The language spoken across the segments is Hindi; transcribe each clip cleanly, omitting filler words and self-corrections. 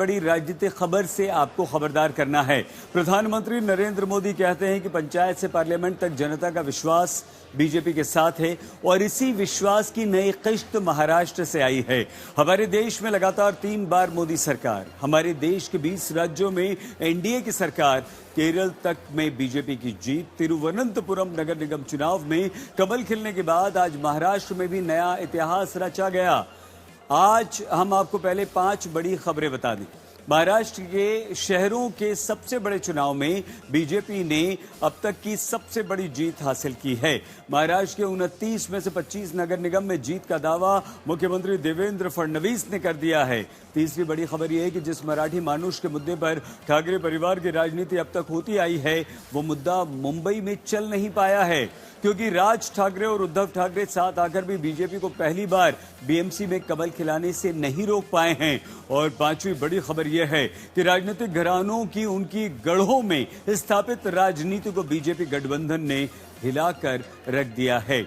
बड़ी राजनीतिक खबर से आपको खबरदार करना है। प्रधानमंत्री नरेंद्र मोदी कहते हैं कि पंचायत से पार्लियामेंट तक जनता का विश्वास बीजेपी के साथ है और इसी विश्वास की नई किश्त महाराष्ट्र से आई है। हमारे देश में लगातार 3 बार मोदी सरकार, हमारे देश के 20 राज्यों में एनडीए की सरकार, केरल तक में बीजेपी की जीत, तिरुवनंतपुरम नगर निगम चुनाव में कमल खिलने के बाद आज महाराष्ट्र में भी नया इतिहास रचा गया। आज हम आपको पहले 5 बड़ी खबरें बता दें। महाराष्ट्र के शहरों के सबसे बड़े चुनाव में बीजेपी ने अब तक की सबसे बड़ी जीत हासिल की है। महाराष्ट्र के 29 में से 25 नगर निगम में जीत का दावा मुख्यमंत्री देवेंद्र फडणवीस ने कर दिया है। तीसरी बड़ी खबर यह है कि जिस मराठी मानुष के मुद्दे पर ठाकरे परिवार की राजनीति अब तक होती आई है, वो मुद्दा मुंबई में चल नहीं पाया है, क्योंकि राज ठाकरे और उद्धव ठाकरे साथ आकर भी बीजेपी को पहली बार बीएमसी में कमल खिलाने से नहीं रोक पाए हैं। और 5वीं बड़ी खबर यह है कि राजनीतिक घरानों की उनकी गढ़ों में स्थापित राजनीति को बीजेपी गठबंधन ने हिलाकर रख दिया है।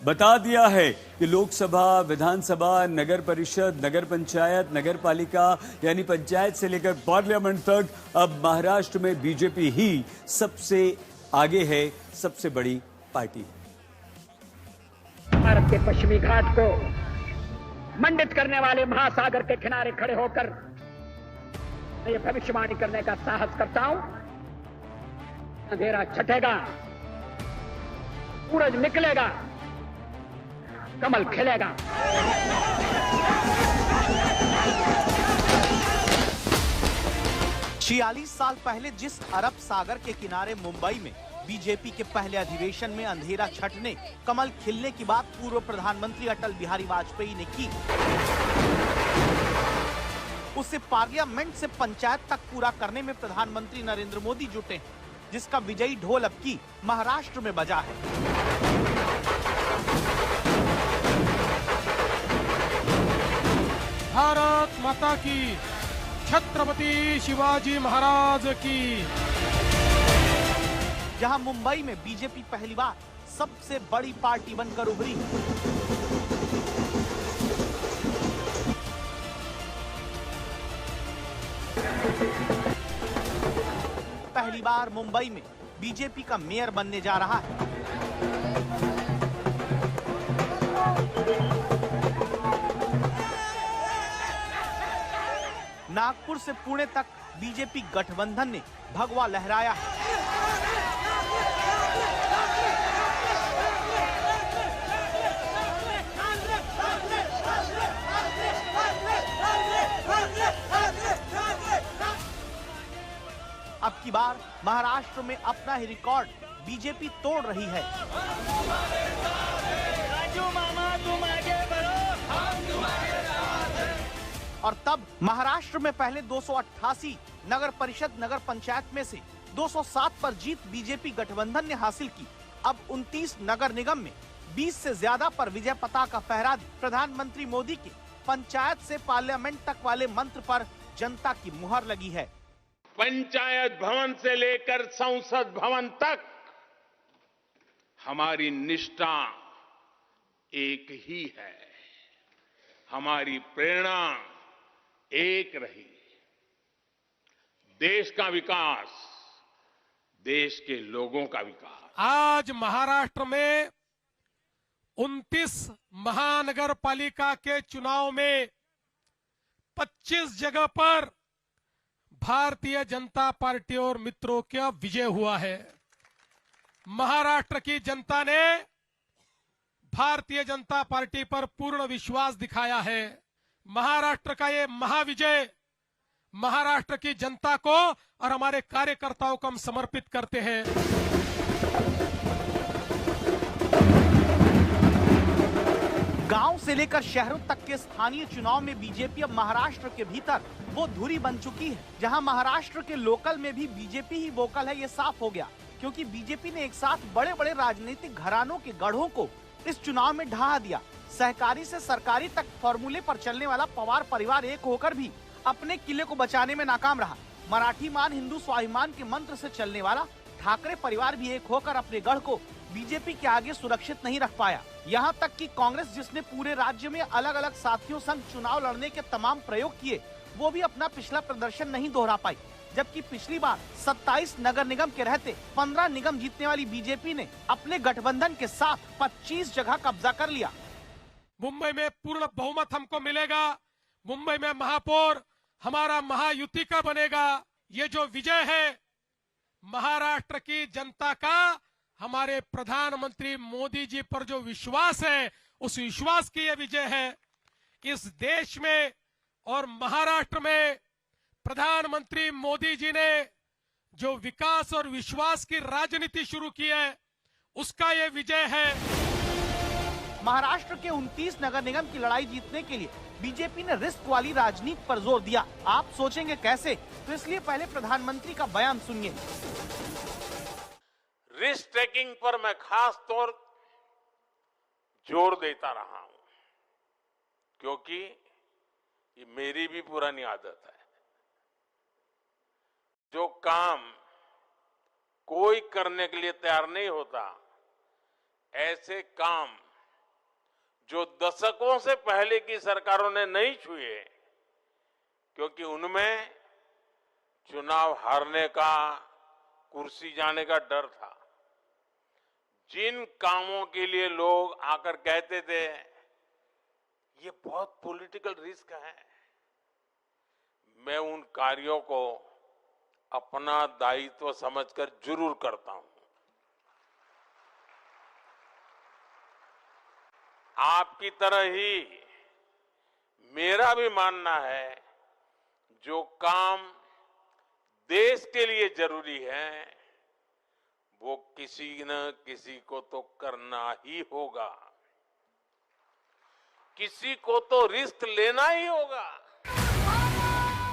बता दिया है कि लोकसभा, विधानसभा, नगर परिषद, नगर पंचायत, नगर पालिका यानी पंचायत से लेकर पार्लियामेंट तक अब महाराष्ट्र में बीजेपी ही सबसे आगे है, सबसे बड़ी पार्टी। भारत के पश्चिमी घाट को मंडित करने वाले महासागर के किनारे खड़े होकर मैं ये भविष्यवाणी करने का साहस करता हूं, अंधेरा छटेगा, सूरज निकलेगा, कमल खिलेगा। 46 साल पहले जिस अरब सागर के किनारे मुंबई में बीजेपी के पहले अधिवेशन में अंधेरा छटने, कमल खिलने की बात पूर्व प्रधानमंत्री अटल बिहारी वाजपेयी ने की, उसे पार्लियामेंट से पंचायत तक पूरा करने में प्रधानमंत्री नरेंद्र मोदी जुटे हैं, जिसका विजयी ढोल अब की महाराष्ट्र में बजा है। भारत माता की, छत्रपति शिवाजी महाराज की। जहां मुंबई में बीजेपी पहली बार सबसे बड़ी पार्टी बनकर उभरी, पहली बार मुंबई में बीजेपी का मेयर बनने जा रहा है। नागपुर से पुणे तक बीजेपी गठबंधन ने भगवा लहराया है। अब की बार महाराष्ट्र में अपना ही रिकॉर्ड बीजेपी तोड़ रही है। राजू मामा तुम आगे बढ़ो, हम तुम्हारे साथ हैं। और तब महाराष्ट्र में पहले 288 नगर परिषद, नगर पंचायत में से 207 पर जीत बीजेपी गठबंधन ने हासिल की। अब 29 नगर निगम में 20 से ज्यादा पर विजय पताका फहरा दी। प्रधानमंत्री मोदी के पंचायत से पार्लियामेंट तक वाले मंत्र पर जनता की मुहर लगी है। पंचायत भवन से लेकर संसद भवन तक हमारी निष्ठा एक ही है, हमारी प्रेरणा एक रही। देश का विकास, देश के लोगों का विकास। आज महाराष्ट्र में 29 महानगर पालिका के चुनाव में 25 जगह पर भारतीय जनता पार्टी और मित्रों का विजय हुआ है। महाराष्ट्र की जनता ने भारतीय जनता पार्टी पर पूर्ण विश्वास दिखाया है। महाराष्ट्र का ये महाविजय महाराष्ट्र की जनता को और हमारे कार्यकर्ताओं को हम समर्पित करते हैं। गांव से लेकर शहरों तक के स्थानीय चुनाव में बीजेपी अब महाराष्ट्र के भीतर वो धुरी बन चुकी है, जहां महाराष्ट्र के लोकल में भी बीजेपी ही वोकल है, ये साफ हो गया। क्योंकि बीजेपी ने एक साथ बड़े बड़े राजनीतिक घरानों के गढ़ों को इस चुनाव में ढहा दिया। सहकारी से सरकारी तक फॉर्मूले पर चलने वाला पवार परिवार एक होकर भी अपने किले को बचाने में नाकाम रहा। मराठी मान, हिंदू स्वाभिमान के मंत्र से चलने वाला ठाकरे परिवार भी एक होकर अपने गढ़ को बीजेपी के आगे सुरक्षित नहीं रख पाया। यहाँ तक कि कांग्रेस, जिसने पूरे राज्य में अलग अलग साथियों संग चुनाव लड़ने के तमाम प्रयोग किए, वो भी अपना पिछला प्रदर्शन नहीं दोहरा पाई। जबकि पिछली बार 27 नगर निगम के रहते 15 निगम जीतने वाली बीजेपी ने अपने गठबंधन के साथ 25 जगह कब्जा कर लिया। मुंबई में पूर्ण बहुमत हमको मिलेगा, मुंबई में महापौर हमारा महायुति का बनेगा। ये जो विजय है महाराष्ट्र की जनता का, हमारे प्रधानमंत्री मोदी जी पर जो विश्वास है, उस विश्वास की ये विजय है। इस देश में और महाराष्ट्र में प्रधानमंत्री मोदी जी ने जो विकास और विश्वास की राजनीति शुरू की है, उसका ये विजय है। महाराष्ट्र के 29 नगर निगम की लड़ाई जीतने के लिए बीजेपी ने रिस्क वाली राजनीति पर जोर दिया। आप सोचेंगे कैसे? तो इसलिए पहले प्रधानमंत्री का बयान सुनिए। रिस्क टेकिंग पर मैं खास तौर जोर देता रहा हूं, क्योंकि ये मेरी भी पुरानी आदत है। जो काम कोई करने के लिए तैयार नहीं होता, ऐसे काम जो दशकों से पहले की सरकारों ने नहीं छुए, क्योंकि उनमें चुनाव हारने का, कुर्सी जाने का डर था। जिन कामों के लिए लोग आकर कहते थे ये बहुत पॉलिटिकल रिस्क है, मैं उन कार्यों को अपना दायित्व समझकर जरूर करता हूं। आपकी तरह ही मेरा भी मानना है, जो काम देश के लिए जरूरी है वो किसी न किसी को तो करना ही होगा, किसी को तो रिस्क लेना ही होगा।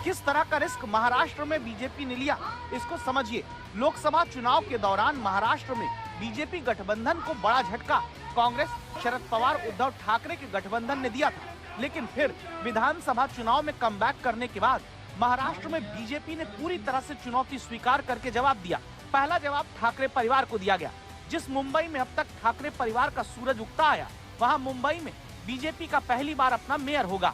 किस तरह का रिस्क महाराष्ट्र में बीजेपी ने लिया, इसको समझिए। लोकसभा चुनाव के दौरान महाराष्ट्र में बीजेपी गठबंधन को बड़ा झटका कांग्रेस, शरद पवार, उद्धव ठाकरे के गठबंधन ने दिया था। लेकिन फिर विधानसभा चुनाव में कमबैक करने के बाद महाराष्ट्र में बीजेपी ने पूरी तरह से चुनौती स्वीकार करके जवाब दिया। पहला जवाब ठाकरे परिवार को दिया गया। जिस मुंबई में अब तक ठाकरे परिवार का सूरज उगता आया, वहां मुंबई में बीजेपी का पहली बार अपना मेयर होगा।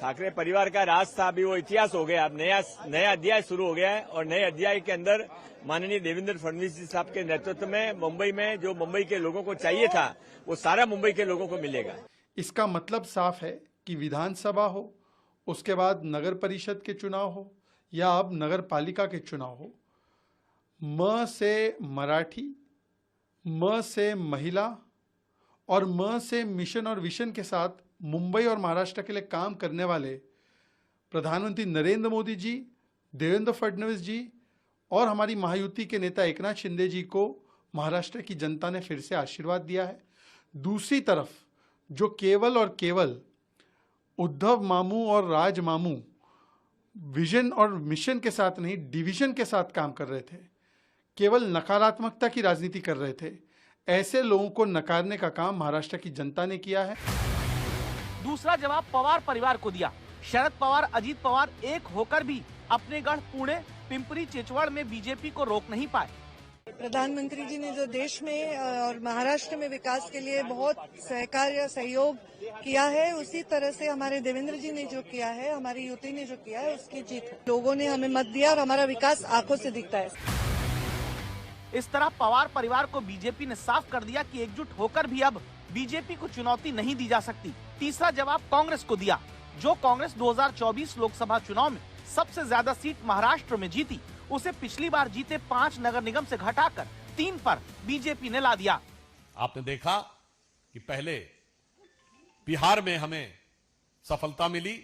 ठाकरे परिवार का राज था, अभी वो इतिहास हो गया। अब नया अध्याय शुरू हो गया है और नए अध्याय के अंदर माननीय देवेंद्र फडणवीस जी साहब के नेतृत्व में मुंबई में जो मुंबई के लोगों को चाहिए था, वो सारा मुंबई के लोगों को मिलेगा। इसका मतलब साफ है कि विधानसभा हो, उसके बाद नगर परिषद के चुनाव हो या अब नगर पालिका के चुनाव हो, म से मराठी, म से महिला और म से मिशन और विशन के साथ मुंबई और महाराष्ट्र के लिए काम करने वाले प्रधानमंत्री नरेंद्र मोदी जी, देवेंद्र फडणवीस जी और हमारी महायुति के नेता एकनाथ शिंदे जी को महाराष्ट्र की जनता ने फिर से आशीर्वाद दिया है। दूसरी तरफ जो केवल और केवल उद्धव मामू और राज मामू विजन और मिशन के साथ नहीं, डिवीजन के साथ काम कर रहे थे, केवल नकारात्मकता की राजनीति कर रहे थे, ऐसे लोगों को नकारने का काम महाराष्ट्र की जनता ने किया है। दूसरा जवाब पवार परिवार को दिया। शरद पवार, अजीत पवार एक होकर भी अपने गढ़ पुणे, पिंपरी चिंचवड़ में बीजेपी को रोक नहीं पाए। प्रधानमंत्री जी ने जो देश में और महाराष्ट्र में विकास के लिए बहुत सहकार्य सहयोग किया है, उसी तरह से हमारे देवेंद्र जी ने जो किया है, हमारी युति ने जो किया है, उसकी जीत है। लोगों ने हमें मत दिया और हमारा विकास आंखों से दिखता है। इस तरह पवार परिवार को बीजेपी ने साफ कर दिया कि एकजुट होकर भी अब बीजेपी को चुनौती नहीं दी जा सकती। तीसरा जवाब कांग्रेस को दिया। जो कांग्रेस 2024 लोकसभा चुनाव में सबसे ज्यादा सीट महाराष्ट्र में जीती, उसे पिछली बार जीते 5 नगर निगम से घटाकर 3 पर बीजेपी ने ला दिया। आपने देखा कि पहले बिहार में हमें सफलता मिली,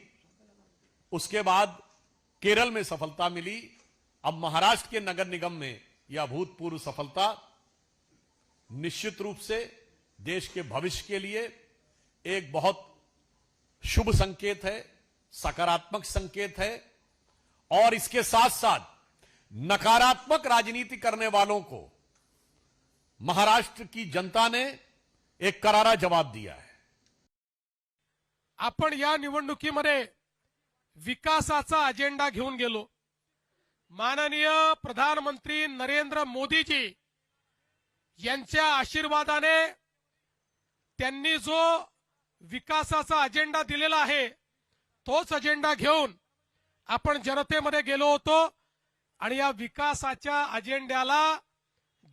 उसके बाद केरल में सफलता मिली, अब महाराष्ट्र के नगर निगम में यह अभूतपूर्व सफलता निश्चित रूप से देश के भविष्य के लिए एक बहुत शुभ संकेत है, सकारात्मक संकेत है। और इसके साथ साथ नकारात्मक राजनीति करने वालों को महाराष्ट्र की जनता ने एक करारा जवाब दिया है। आपण या निवडणुकीमध्ये विकासाचा अजेंडा घेऊन गेलो। माननीय प्रधानमंत्री नरेंद्र मोदीजी यांच्या आशीर्वादाने त्यांनी जो विकासाचा अजेंडा दिलेला आहे, तोच अजेंडा घेऊन आपण जनतेमध्ये गेलो होतो आणि या विकासाच्या अजेंड्याला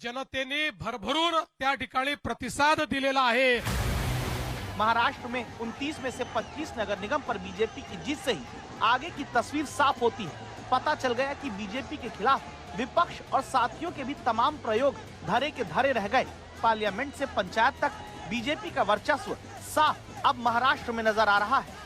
जनतेने भरभरून त्या ठिकाणी प्रतिसाद दिलेला आहे। महाराष्ट्र में 29 में से 25 नगर निगम पर बीजेपी की जीत से ही आगे की तस्वीर साफ होती है। पता चल गया कि बीजेपी के खिलाफ विपक्ष और साथियों के भी तमाम प्रयोग धरे के धरे रह गए। पार्लियामेंट से पंचायत तक बीजेपी का वर्चस्व साफ अब महाराष्ट्र में नजर आ रहा है।